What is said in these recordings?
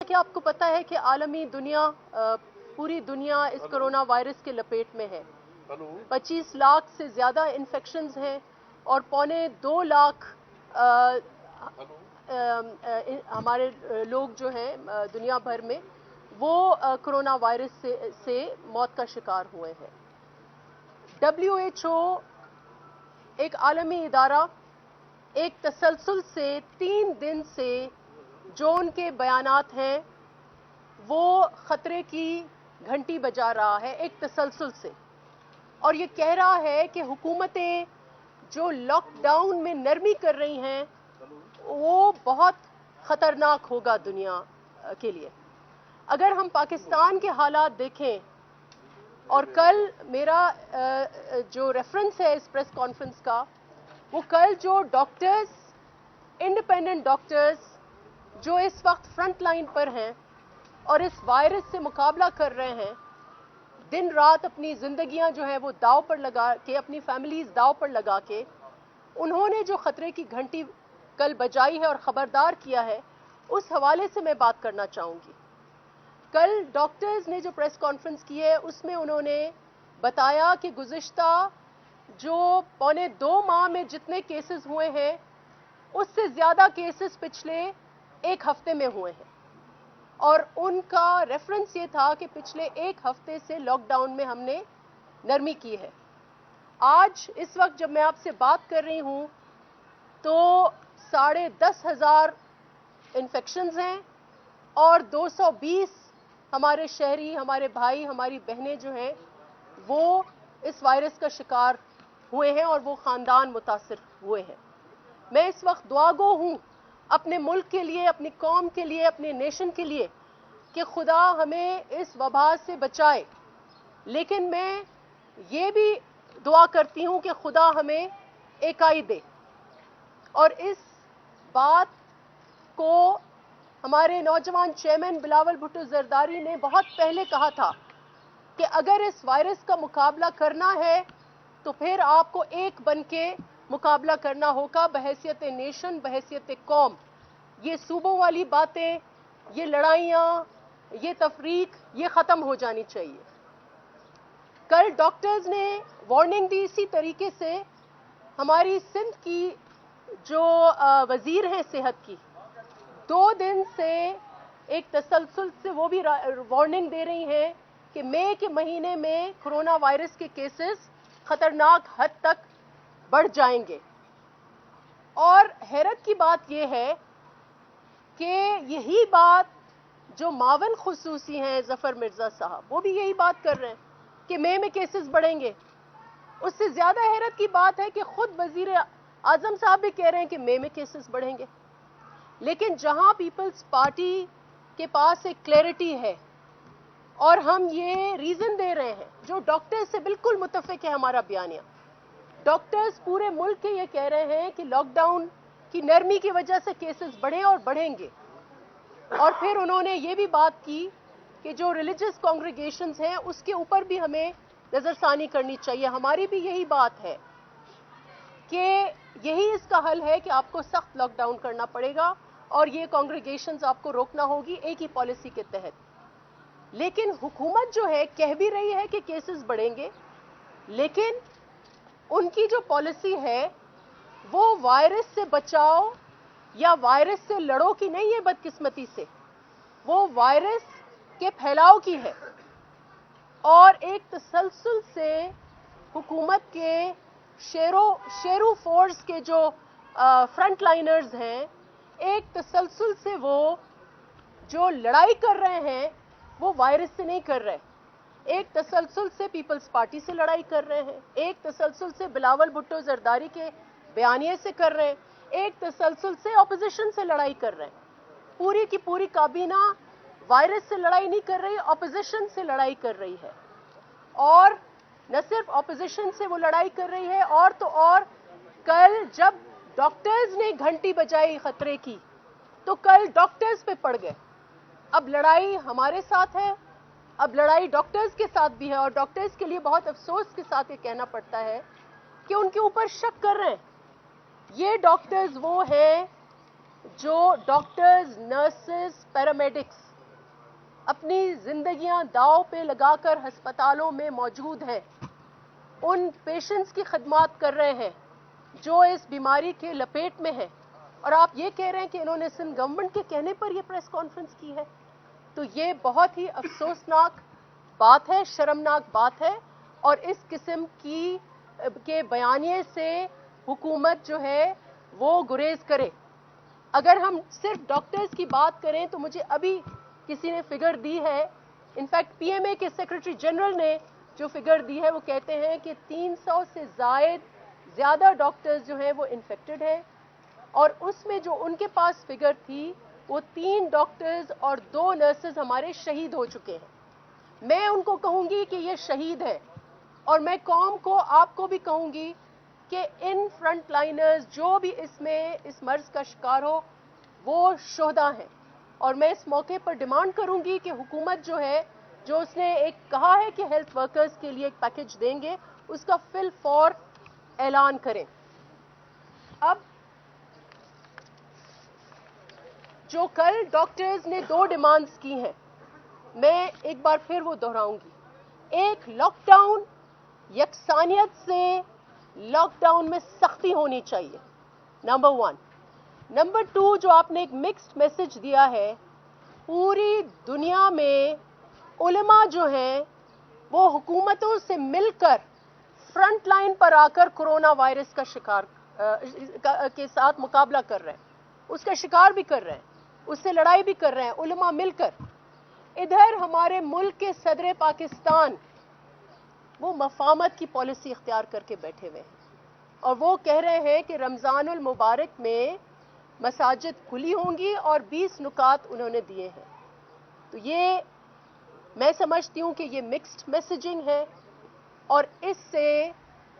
कि आपको पता है कि आलमी दुनिया, पूरी दुनिया इस कोरोना वायरस के लपेट में है। 25 लाख से ज़्यादा इन्फेक्शंस हैं और 1.25 लाख हमारे लोग जो हैं दुनिया भर में वो कोरोना वायरस से मौत का शिकार हुए हैं। WHO एक आलमी इदारा एक तसलसल से 3 दिन से जो उनके बयानात हैं वो ख़तरे की घंटी बजा रहा है एक तसलसल से, और ये कह रहा है कि हुकूमतें जो लॉकडाउन में नरमी कर रही हैं वो बहुत ख़तरनाक होगा दुनिया के लिए। अगर हम पाकिस्तान के हालात देखें, और कल मेरा जो रेफरेंस है इस प्रेस कॉन्फ्रेंस का, वो कल जो डॉक्टर्स, इंडिपेंडेंट डॉक्टर्स जो इस वक्त फ्रंट लाइन पर हैं और इस वायरस से मुकाबला कर रहे हैं, दिन रात अपनी ज़िंदगियां जो है वो दाव पर लगा के, अपनी फैमिलीज़ दाव पर लगा के, उन्होंने जो ख़तरे की घंटी कल बजाई है और ख़बरदार किया है, उस हवाले से मैं बात करना चाहूँगी। कल डॉक्टर्स ने जो प्रेस कॉन्फ्रेंस की है उसमें उन्होंने बताया कि गुज़िश्ता जो 1.25 माह में जितने केसेस हुए हैं उससे ज़्यादा केसेस पिछले 1 हफ्ते में हुए हैं, और उनका रेफरेंस ये था कि पिछले 1 हफ्ते से लॉकडाउन में हमने नरमी की है। आज इस वक्त जब मैं आपसे बात कर रही हूँ तो 10,500 इन्फेक्शंस हैं और 220 हमारे शहरी, हमारे भाई, हमारी बहनें जो हैं वो इस वायरस का शिकार हुए हैं और वो ख़ानदान मुतासिर हुए हैं। मैं इस वक्त दुआगो हूँ अपने मुल्क के लिए, अपनी कौम के लिए, अपने नेशन के लिए कि खुदा हमें इस वबा से बचाए, लेकिन मैं ये भी दुआ करती हूँ कि खुदा हमें इकाई दे। और इस बात को हमारे नौजवान चेयरमैन बिलावल भुट्टो जरदारी ने बहुत पहले कहा था कि अगर इस वायरस का मुकाबला करना है तो फिर आपको एक बन के मुकाबला करना होगा, बहैसियत नेशन, बहैसियत कौम। ये सूबों वाली बातें, ये लड़ाइयाँ, ये तफरीक, ये ख़त्म हो जानी चाहिए। कल डॉक्टर्स ने वार्निंग दी इसी तरीके से। हमारी सिंध की जो वज़ीर हैं सेहत की, 2 दिन से एक तसलसल से वो भी वार्निंग दे रही हैं कि मई के महीने में कोरोना वायरस के केसेस ख़तरनाक हद तक बढ़ जाएंगे। और हैरत की बात यह है कि यही बात जो मावन खुसूसी हैं ज़फ़र मिर्ज़ा साहब, वो भी यही बात कर रहे हैं कि मई में केसेस बढ़ेंगे। उससे ज़्यादा हैरत की बात है कि खुद वज़ीर आज़म साहब भी कह रहे हैं कि मई में केसेस बढ़ेंगे। लेकिन जहां पीपल्स पार्टी के पास एक क्लैरिटी है और हम ये रीज़न दे रहे हैं, जो डॉक्टर्स से बिल्कुल मुत्तफ़िक है हमारा बयानिया, डॉक्टर्स पूरे मुल्क के ये कह रहे हैं कि लॉकडाउन की नरमी की वजह से केसेस बढ़े और बढ़ेंगे। और फिर उन्होंने ये भी बात की कि जो रिलीजियस कॉन्ग्रीगेशंस हैं उसके ऊपर भी हमें नज़रसानी करनी चाहिए। हमारी भी यही बात है कि यही इसका हल है कि आपको सख्त लॉकडाउन करना पड़ेगा और ये कॉन्ग्रीगेशंस आपको रोकना होगी एक ही पॉलिसी के तहत। लेकिन हुकूमत जो है कह भी रही है कि केसेस बढ़ेंगे, लेकिन उनकी जो पॉलिसी है वो वायरस से बचाओ या वायरस से लड़ो की नहीं है, बदकिस्मती से वो वायरस के फैलाव की है। और एक तसलसल से हुकूमत के शेरू फोर्स के जो फ्रंट लाइनर्स हैं, एक तसलसल से वो जो लड़ाई कर रहे हैं वो वायरस से नहीं कर रहे, एक तसलसल से पीपल्स पार्टी से लड़ाई कर रहे हैं, एक तसलसल से बिलावल भुट्टो जरदारी के बयानिए से कर रहे हैं, एक तसलसल से ऑपोजिशन से लड़ाई कर रहे हैं। पूरी की पूरी काबीना वायरस से लड़ाई नहीं कर रही, ऑपोजिशन से लड़ाई कर रही है। और न सिर्फ ऑपोजिशन से वो लड़ाई कर रही है, और तो और कल जब डॉक्टर्स ने घंटी बजाई खतरे की तो कल डॉक्टर्स पे पड़ गए। अब लड़ाई हमारे साथ है, अब लड़ाई डॉक्टर्स के साथ भी है, और डॉक्टर्स के लिए बहुत अफसोस के साथ ये कहना पड़ता है कि उनके ऊपर शक कर रहे हैं। ये डॉक्टर्स वो हैं जो डॉक्टर्स, नर्सेस, पैरामेडिक्स اپنی زندگیاں داؤ پہ لگا کر ہسپتالوں میں موجود ہیں، ان پیشنٹس کی خدمات کر رہے ہیں جو اس بیماری کے لپیٹ میں ہیں، اور آپ یہ کہہ رہے ہیں کہ انہوں نے سندھ گورنمنٹ کے کہنے پر یہ پریس کانفرنس کی ہے. تو یہ بہت ہی افسوسناک بات ہے، شرمناک بات ہے، اور اس قسم کے بیانیے سے حکومت جو ہے وہ گریز کرے. اگر ہم صرف ڈاکٹرز کی بات کریں تو مجھے ابھی کسی نے فگر دی ہے، انفیکٹ پی ایم اے کے سیکرٹری جنرل نے جو فگر دی ہے وہ کہتے ہیں کہ 300 سے زیادہ ڈاکٹرز جو ہیں وہ انفیکٹڈ ہیں، اور اس میں جو ان کے پاس فگر تھی وہ 3 ڈاکٹرز اور 2 نرسز ہمارے شہید ہو چکے ہیں. میں ان کو کہوں گی کہ یہ شہید ہیں، اور میں قوم کو، آپ کو بھی کہوں گی کہ ان فرنٹ لائنرز جو بھی اس مرض کا شکار ہو وہ شہداء ہیں. اور میں اس موقع پر ڈیمانڈ کروں گی کہ حکومت جو ہے، جو اس نے ایک کہا ہے کہ ہیلتھ ورکرز کے لیے ایک پیکج دیں گے، اس کا فی الفور اعلان کریں. اب جو کل ڈاکٹرز نے 2 ڈیمانڈز کی ہیں، میں ایک بار پھر وہ دہراؤں گی. ایک، لاک ڈاؤن یکسانیت سے، لاک ڈاؤن میں سختی ہونی چاہیے، نمبر 1. نمبر 2، جو آپ نے ایک مکسڈ میسج دیا ہے، پوری دنیا میں علماء جو ہیں وہ حکومتوں سے مل کر فرنٹ لائن پر آ کر کرونا وائرس کا شکار کے ساتھ مقابلہ کر رہے ہیں، اس کا شکار بھی کر رہے ہیں، اس سے لڑائی بھی کر رہے ہیں علماء مل کر. ادھر ہمارے ملک کے صدر پاکستان وہ مفاہمت کی پالیسی اختیار کر کے بیٹھے ہوئے ہیں، اور وہ کہہ رہے ہیں کہ رمضان المبارک میں مساجد کھلی ہوں گی، اور 20 نکات انہوں نے دیے ہیں. تو یہ میں سمجھتی ہوں کہ یہ مکسڈ میسیجنگ ہے، اور اس سے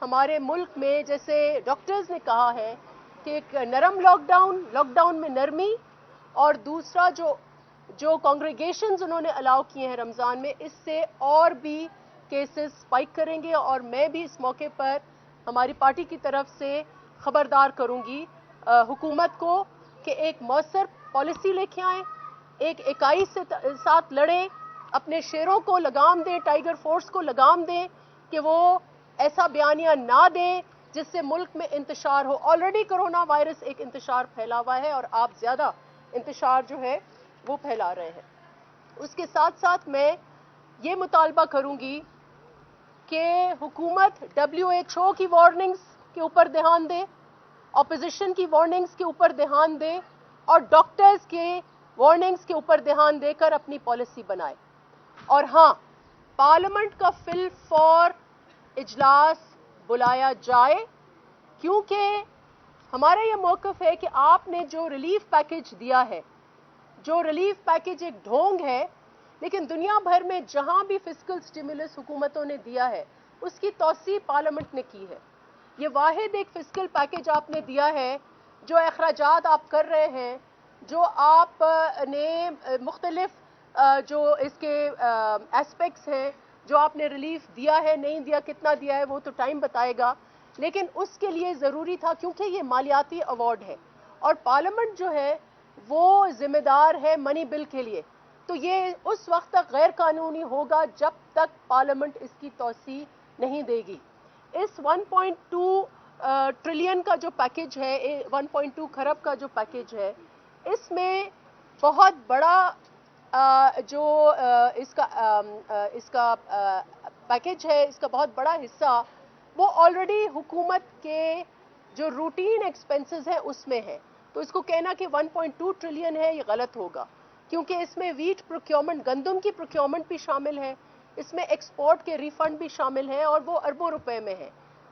ہمارے ملک میں، جیسے ڈاکٹرز نے کہا ہے کہ ایک نرم لاک ڈاؤن میں نرمی، اور دوسرا جو کانگریگیشنز انہوں نے الاؤ کیے ہیں رمضان میں، اس سے اور بھی کیسز سپائک کریں گے. اور میں بھی اس موقع پر ہماری پارٹی کی طرف سے خبردار کروں گی حکومت کو کہ ایک مؤثر پالیسی لے کے آئیں، ایک اکائی سے ساتھ لڑیں، اپنے شیروں کو لگام دیں، ٹائیگر فورس کو لگام دیں کہ وہ ایسا بیانیہ نہ دیں جس سے ملک میں انتشار ہو. آلریڈی کرونا وائرس ایک انتشار پھیلا ہوا ہے، اور آپ زیادہ انتشار جو ہے وہ پھیلا رہے ہیں. اس کے ساتھ ساتھ میں یہ مطالبہ کروں گی کہ حکومت WHO کی وارننگز کے اوپر دھیان دے، اپوزیشن کی وارننگز کے اوپر دھیان دے، اور ڈاکٹرز کے وارننگز کے اوپر دھیان دے کر اپنی پالیسی بنائے. اور ہاں، پارلیمنٹ کا فی الفور اجلاس بلایا جائے، کیونکہ ہمارا یہ موقف ہے کہ آپ نے جو ریلیف پیکج دیا ہے، جو ریلیف پیکج ایک ڈھونگ ہے، لیکن دنیا بھر میں جہاں بھی فسکل سٹیمولس حکومتوں نے دیا ہے اس کی توسیع پارلیمنٹ نے کی ہے. یہ واحد ایک فسکل پیکج آپ نے دیا ہے جو اخراجات آپ کر رہے ہیں، جو آپ نے مختلف جو اس کے ایسپیکٹس ہیں، جو آپ نے ریلیف دیا ہے، نہیں دیا، کتنا دیا ہے، وہ تو ٹائم بتائے گا. لیکن اس کے لیے ضروری تھا کیونکہ یہ مالیاتی ایوارڈ ہے، اور پارلیمنٹ جو ہے وہ ذمہ دار ہے منی بل کے لیے. تو یہ اس وقت تک غیر قانونی ہوگا جب تک پارلیمنٹ اس کی توسیع نہیں دے گی. اس 1.2 ٹریلین کا جو پیکج ہے، 1.2 کھرب کا جو پیکج ہے، اس میں بہت بڑا جو اس کا پیکج ہے، اس کا بہت بڑا حصہ وہ آلریڈی حکومت کے جو روٹین ایکسپنسز ہیں اس میں ہے. تو اس کو کہنا کہ 1.2 ٹریلین ہے یہ غلط ہوگا، کیونکہ اس میں ویٹ پروکیورمنٹ، گندم کی پروکیورمنٹ بھی شامل ہے، اس میں ایکسپورٹ کے ریفنڈ بھی شامل ہیں، اور وہ اربوں روپے میں ہے.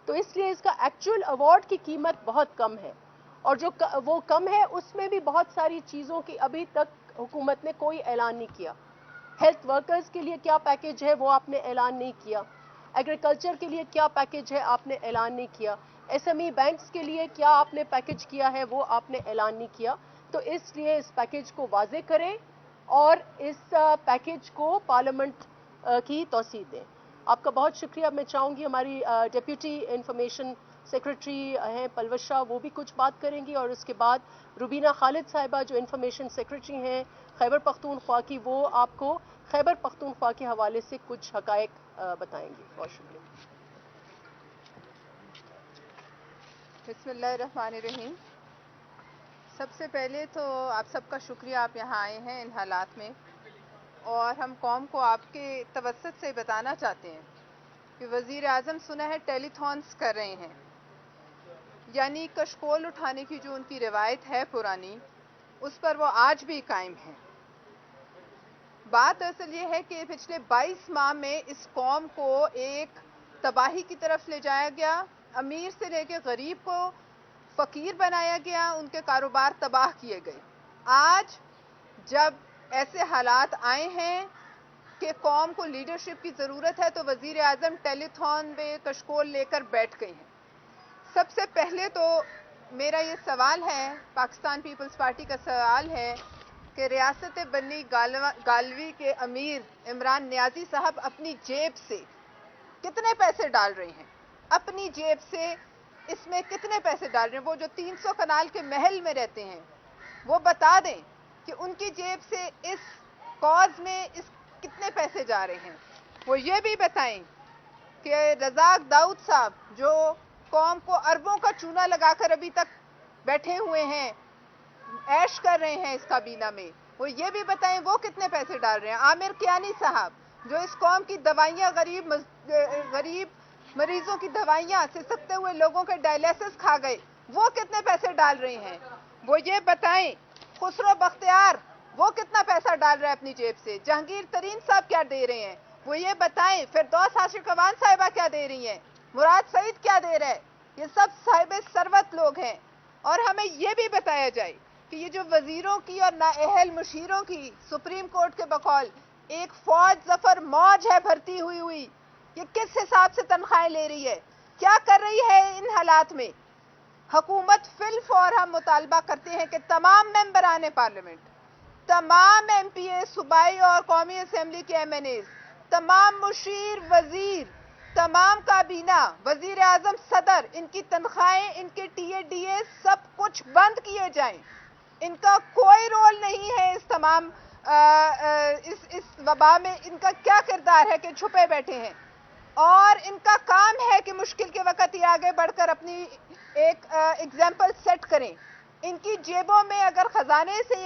تو اس لیے اس کا ایکچوئل ایوارڈ کی قیمت بہت کم ہے، اور جو وہ کم ہے اس میں بھی بہت ساری چیزوں کی ابھی تک حکومت نے کوئی اعلان نہیں کیا. ہیلتھ ورکرز کے لیے کیا پیکج ہے وہ آپ نے اعلان نہیں کیا، ایگریکلچر کے لیے کیا پیکج ہے آپ نے اعلان نہیں کیا، SME بینکس کے لیے کیا آپ نے پیکج کیا ہے وہ آپ نے اعلان نہیں کیا. تو اس لیے اس پیکج کو واضح کریں اور اس پیکج کو پارلیمنٹ کی توسیع دیں. آپ کا بہت شکریہ. میں چاہوں گی ہماری ڈیپیوٹی انفارمیشن سیکرٹری ہیں پلوشا، وہ بھی کچھ بات کریں گی، اور اس کے بعد روبینہ خالد صاحبہ جو انفارمیشن سیکرٹری ہیں خیبر پختونخوا کی، وہ آپ کو खैबर पख्तूनख्वा के हवाले से कुछ हकायक बताएंगे। बहुत शुक्रिया। बिस्मिल्लाहिर्रहमानिर्रहीम। सबसे पहले तो आप सबका शुक्रिया, आप यहाँ आए हैं इन हालात में, और हम कौम को आपके तवस्सुत से बताना चाहते हैं कि वज़ीर आज़म सुना है टेलीथॉन्स कर रहे हैं, यानी कशकोल उठाने की जो उनकी रिवायत है पुरानी, उस पर वो आज भी कायम है। बात असल ये है कि पिछले 22 माह में इस कौम को एक तबाही की तरफ ले जाया गया, अमीर से लेकर गरीब को फकीर बनाया गया, उनके कारोबार तबाह किए गए। आज जब ऐसे हालात आए हैं कि कौम को लीडरशिप की ज़रूरत है, तो वज़ीर आज़म टेलीथॉन में कशकोल लेकर बैठ गए हैं। सबसे पहले तो मेरा ये सवाल है, पाकिस्तान पीपल्स पार्टी का सवाल है कि रियासत बनी गालवी के अमीर इमरान नियाजी साहब अपनी जेब से कितने पैसे डाल रहे हैं, अपनी जेब से इसमें कितने पैसे डाल रहे हैं। वो जो 300 कनाल के महल में रहते हैं, वो बता दें कि उनकी जेब से इस कॉज में कितने पैसे जा रहे हैं। वो ये भी बताएं कि रज़ाक दाऊद साहब जो कौम को अरबों का चूना लगाकर अभी तक बैठे हुए हैं, ऐश कर रहे हैं इस काबीना में, वो ये भी बताएं वो कितने पैसे डाल रहे हैं। आमिर कियानी साहब जो इस कौम की दवाइयाँ, गरीब मरीजों की दवाइयाँ, सिसकते हुए लोगों के डायलिसिस खा गए, वो कितने पैसे डाल रहे हैं। वो ये बताएं खुसरो बख्तियार वो कितना पैसा डाल रहा है अपनी जेब से। जहांगीर तरीन साहब क्या दे रहे हैं, वो ये बताएं। फिरदौस आशिक अवान साहिबा क्या दे रही हैं, मुराद सईद क्या दे रहा है। ये सब साहिब सरवत लोग हैं। और हमें ये भी बताया जाए कि ये जो वजीरों की और नाअहल मुशीरों की सुप्रीम कोर्ट के बकौल एक फौज जफर मौज है भर्ती हुई, ये किस हिसाब से तनख्वाहें ले रही है, क्या कर रही है इन हालात में। हुकूमत फिलफौर हम मुतालबा करते हैं कि तमाम मेंबरान पार्लियामेंट, तमाम एमपीए, सूबाई और कौमी असेंबली के एमएनएज, तमाम मुशीर, वजीर, तमाम काबीना, वजीर आजम, सदर, इनकी तनख्वाहें, इनके टीएडीए सब कुछ बंद किए जाएं। इनका कोई रोल नहीं है इस तमाम इस वबा में। इनका क्या किरदार है कि छुपे बैठे हैं, और इनका काम है कि मुश्किल के वक्त ये आगे बढ़कर अपनी एक एग्जाम्पल सेट करें। इनकी जेबों में अगर खजाने से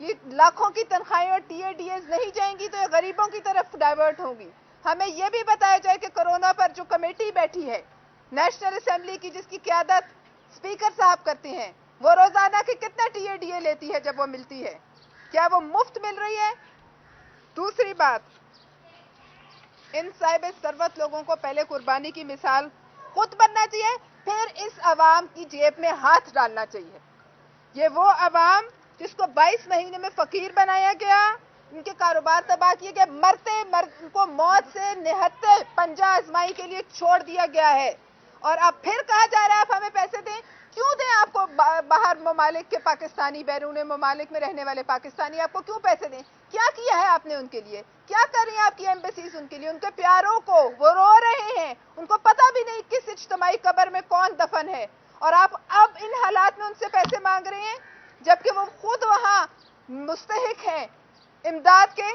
ये लाखों की तनख्वाहें और टीएडीएस नहीं जाएंगी तो ये गरीबों की तरफ डाइवर्ट होंगी। हमें यह भी बताया जाए कि कोरोना पर जो कमेटी बैठी है नेशनल असेंबली की, जिसकी क़यादत स्पीकर साहब करते हैं, वो रोजाना के कितना टीएडीए लेती है जब वो मिलती है, क्या वो मुफ्त मिल रही है। दूसरी बात, इन साहिब सरवत लोगों को पहले कुर्बानी की मिसाल खुद बनना चाहिए, फिर इस अवाम की जेब में हाथ डालना चाहिए। ये वो अवाम जिसको 22 महीने में फकीर बनाया गया, इनके कारोबार तबाह किए गए, उनको मौत से निहत्ते पंजा आजमाई के लिए छोड़ दिया गया है। और अब फिर कहा जा रहा है आप हमें पैसे दें। क्यों दें आपको? बाहर ममालिक के पाकिस्तानी, बैरून ममालिक में रहने वाले पाकिस्तानी आपको क्यों पैसे दें? क्या किया है आपने उनके लिए? क्या कर रही हैं आपकी एम्बेसीज उनके लिए? उनके प्यारों को, वो रो रहे हैं, उनको पता भी नहीं किस इज्तिमाई कब्र में कौन दफन है, और आप अब इन हालात में उनसे पैसे मांग रहे हैं, जबकि वो खुद वहां मुस्तहिक हैं इमदाद के।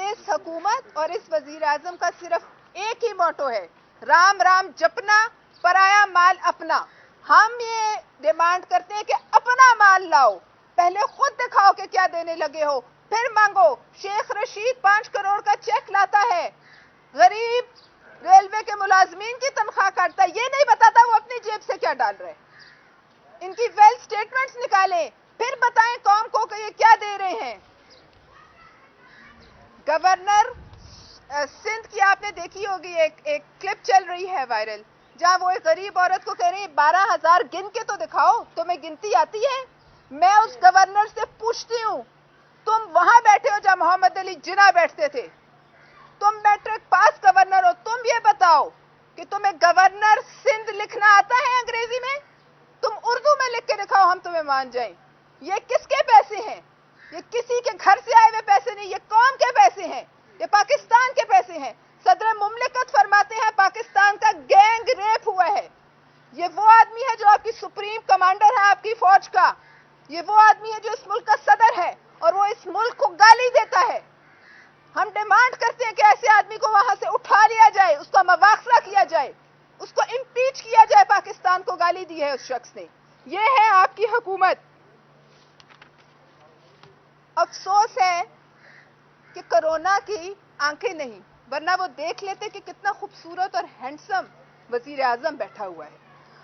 इस हुकूमत और इस वजीर आजम का सिर्फ एक ही मोटो है, राम राम जपना, पराया माल अपना। हम ये डिमांड करते हैं कि अपना माल लाओ, पहले खुद दिखाओ कि क्या देने लगे हो, फिर मांगो। शेख रशीद 5 करोड़ का चेक लाता है, गरीब रेलवे के मुलाजमीन की तनख्वाह काटता है, ये नहीं बताता वो अपनी जेब से क्या डाल रहे हैं। इनकी वेल्थ स्टेटमेंट्स निकालें, फिर बताएं कौम को कि ये क्या दे रहे हैं। गवर्नर सिंध की आपने देखी होगी, एक क्लिप चल रही है वायरल, जहां वो एक गरीब औरत को कह रही है 12,000 गिन के तो दिखाओ, तुम्हें गिनती आती है? मैं उस गवर्नर से पूछती हूं, तुम वहां बैठे हो जहां मोहम्मद अली जिन्ना बैठते थे, तुम मैट्रिक पास गवर्नर हो, तुम ये बताओ कि तुम्हें गवर्नर सिंध लिखना आता है अंग्रेजी में? तुम उर्दू में लिख के दिखाओ, हम तुम्हें मान जाएं। ये किसके पैसे हैं? ये किसी के घर से आए हुए पैसे नहीं, ये कौम के पैसे हैं, ये पाकिस्तान के पैसे हैं। सदर मुमलिकत फरमाते हैं पाकिस्तान का गैंग रेप हुआ है। ये वो आदमी है जो आपकी सुप्रीम कमांडर है आपकी फौज का, ये वो आदमी है जो इस मुल्क का सदर है, और वो इस मुल्क को गाली ڈیمانڈ کرتے ہیں کہ ایسے آدمی کو وہاں سے اٹھا لیا جائے, اس کا مواخذہ کیا جائے, اس کو امپیچ کیا جائے. پاکستان کو گالی دی ہے اس شخص نے. یہ ہے آپ کی حکومت. افسوس ہے کہ کرونا کی آنکھیں نہیں, ورنہ وہ دیکھ لیتے کہ کتنا خوبصورت اور ہینڈسم وزیر اعظم بیٹھا ہوا ہے.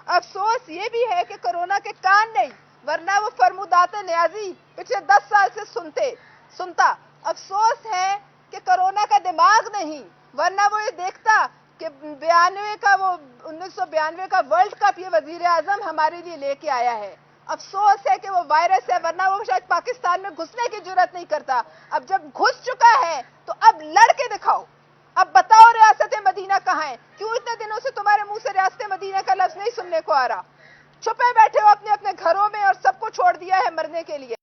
افسوس یہ بھی ہے کہ کرونا کے کان نہیں, ورنہ وہ فرمودات نیازی پچھلے 10 سال سے سنتا. افسوس ہے کہ کرونا کا دماغ نہیں, ورنہ وہ یہ دیکھتا کہ 1992 کا ورلڈ کپ یہ وزیر اعظم ہمارے لیے لے کے آیا ہے. افسوس ہے کہ وہ وائرس ہے, ورنہ وہ شاید پاکستان میں گھسنے کی جرات نہیں کرتا. اب جب گھس چکا ہے تو اب لڑ کے دکھاؤ. اب بتاؤ ریاست مدینہ کہاں ہے؟ کیوں اتنے دنوں سے تمہارے منہ سے ریاست مدینہ کا لفظ نہیں سننے کو آ رہا؟ چھپے بیٹھے ہو اپنے گھروں میں اور سب کو چھوڑ دیا ہے مرنے کے لیے.